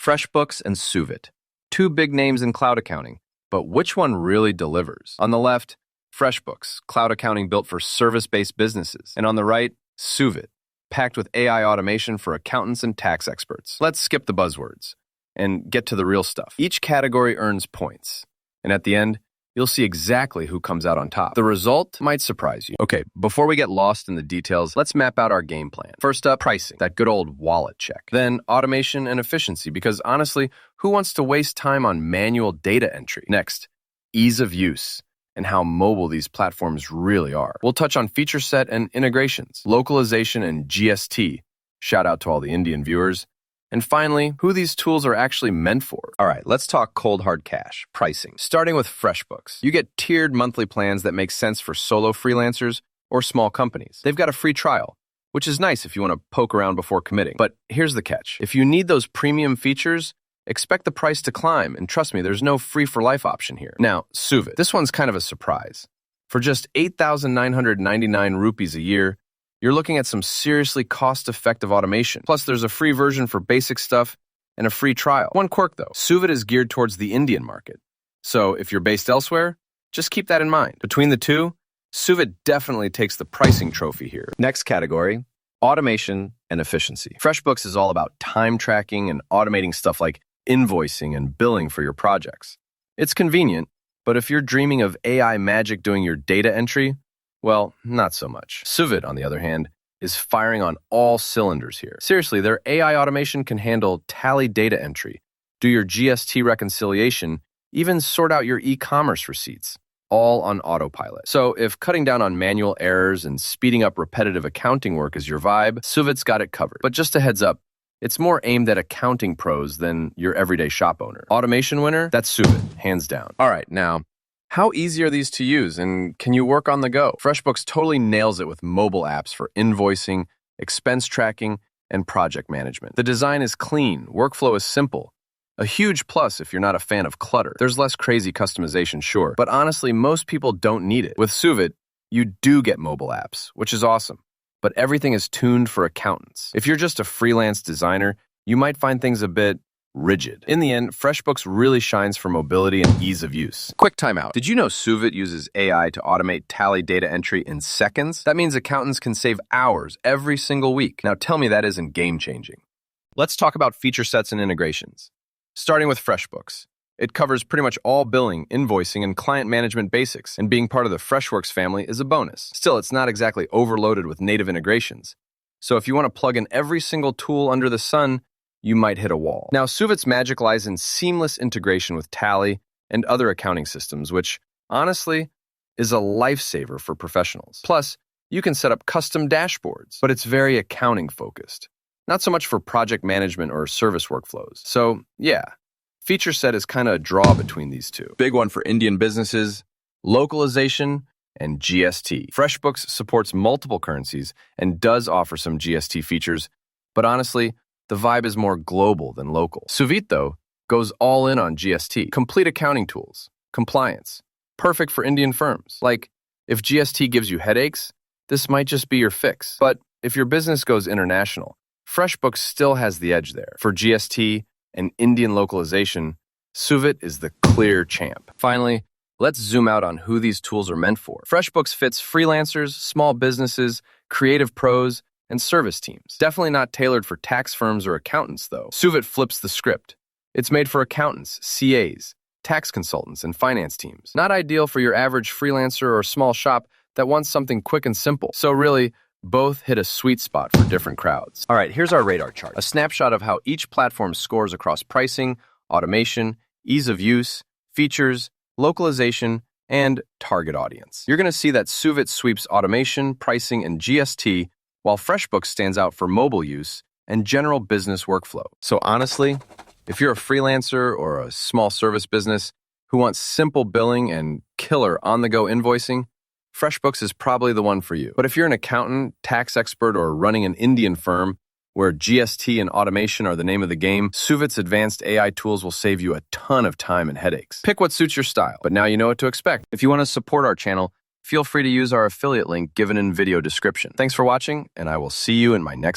FreshBooks and Suvit, two big names in cloud accounting, but which one really delivers? On the left, FreshBooks, cloud accounting built for service-based businesses, and on the right, Suvit, packed with AI automation for accountants and tax experts. Let's skip the buzzwords and get to the real stuff. Each category earns points, and at the end, you'll see exactly who comes out on top. The result might surprise you. Okay, before we get lost in the details, let's map out our game plan. First up, pricing, that good old wallet check. Then automation and efficiency, because honestly, who wants to waste time on manual data entry? Next, ease of use and how mobile these platforms really are. We'll touch on feature set and integrations, localization and GST. Shout out to all the Indian viewers. And finally, who these tools are actually meant for. All right, let's talk cold hard cash, pricing. Starting with FreshBooks. You get tiered monthly plans that make sense for solo freelancers or small companies. They've got a free trial, which is nice if you want to poke around before committing. But here's the catch. If you need those premium features, expect the price to climb. And trust me, there's no free-for-life option here. Now, Suvit. This one's kind of a surprise. For just 8,999 rupees a year, you're looking at some seriously cost-effective automation. Plus, there's a free version for basic stuff and a free trial. One quirk, though. Suvit is geared towards the Indian market. So if you're based elsewhere, just keep that in mind. Between the two, Suvit definitely takes the pricing trophy here. Next category, automation and efficiency. FreshBooks is all about time tracking and automating stuff like invoicing and billing for your projects. It's convenient, but if you're dreaming of AI magic doing your data entry, well, not so much. Suvit, on the other hand, is firing on all cylinders here. Seriously, their AI automation can handle tally data entry, do your GST reconciliation, even sort out your e-commerce receipts, all on autopilot. So if cutting down on manual errors and speeding up repetitive accounting work is your vibe, Suvit's got it covered. But just a heads up, it's more aimed at accounting pros than your everyday shop owner. Automation winner? That's Suvit, hands down. All right, now, how easy are these to use, and can you work on the go? FreshBooks totally nails it with mobile apps for invoicing, expense tracking, and project management. The design is clean, workflow is simple. A huge plus if you're not a fan of clutter. There's less crazy customization, sure, but honestly, most people don't need it. With Suvit, you do get mobile apps, which is awesome, but everything is tuned for accountants. If you're just a freelance designer, you might find things a bit rigid. In the end, FreshBooks really shines for mobility and ease of use. Quick timeout. Did you know Suvit uses AI to automate tally data entry in seconds? That means accountants can save hours every single week. Now tell me that isn't game-changing. Let's talk about feature sets and integrations. Starting with FreshBooks. It covers pretty much all billing, invoicing, and client management basics, and being part of the Freshworks family is a bonus. Still, it's not exactly overloaded with native integrations. So if you want to plug in every single tool under the sun, you might hit a wall. Now, Suvit's magic lies in seamless integration with Tally and other accounting systems, which, honestly, is a lifesaver for professionals. Plus, you can set up custom dashboards, but it's very accounting-focused. Not so much for project management or service workflows. So, yeah, feature set is kind of a draw between these two. Big one for Indian businesses, localization and GST. FreshBooks supports multiple currencies and does offer some GST features, but honestly, the vibe is more global than local. Suvit, though, goes all in on GST. Complete accounting tools, compliance, perfect for Indian firms. Like, if GST gives you headaches, this might just be your fix. But if your business goes international, FreshBooks still has the edge there. For GST and Indian localization, Suvit is the clear champ. Finally, let's zoom out on who these tools are meant for. FreshBooks fits freelancers, small businesses, creative pros, and service teams. Definitely not tailored for tax firms or accountants, though. Suvit flips the script. It's made for accountants, CAs, tax consultants, and finance teams. Not ideal for your average freelancer or small shop that wants something quick and simple. So really, both hit a sweet spot for different crowds. All right, here's our radar chart. A snapshot of how each platform scores across pricing, automation, ease of use, features, localization, and target audience. You're going to see that Suvit sweeps automation, pricing, and GST, while FreshBooks stands out for mobile use and general business workflow. So honestly, if you're a freelancer or a small service business who wants simple billing and killer on-the-go invoicing, FreshBooks is probably the one for you. But if you're an accountant, tax expert, or running an Indian firm where GST and automation are the name of the game, Suvit's advanced AI tools will save you a ton of time and headaches. Pick what suits your style, but now you know what to expect. If you want to support our channel, feel free to use our affiliate link given in video description. Thanks for watching, and I will see you in my next video.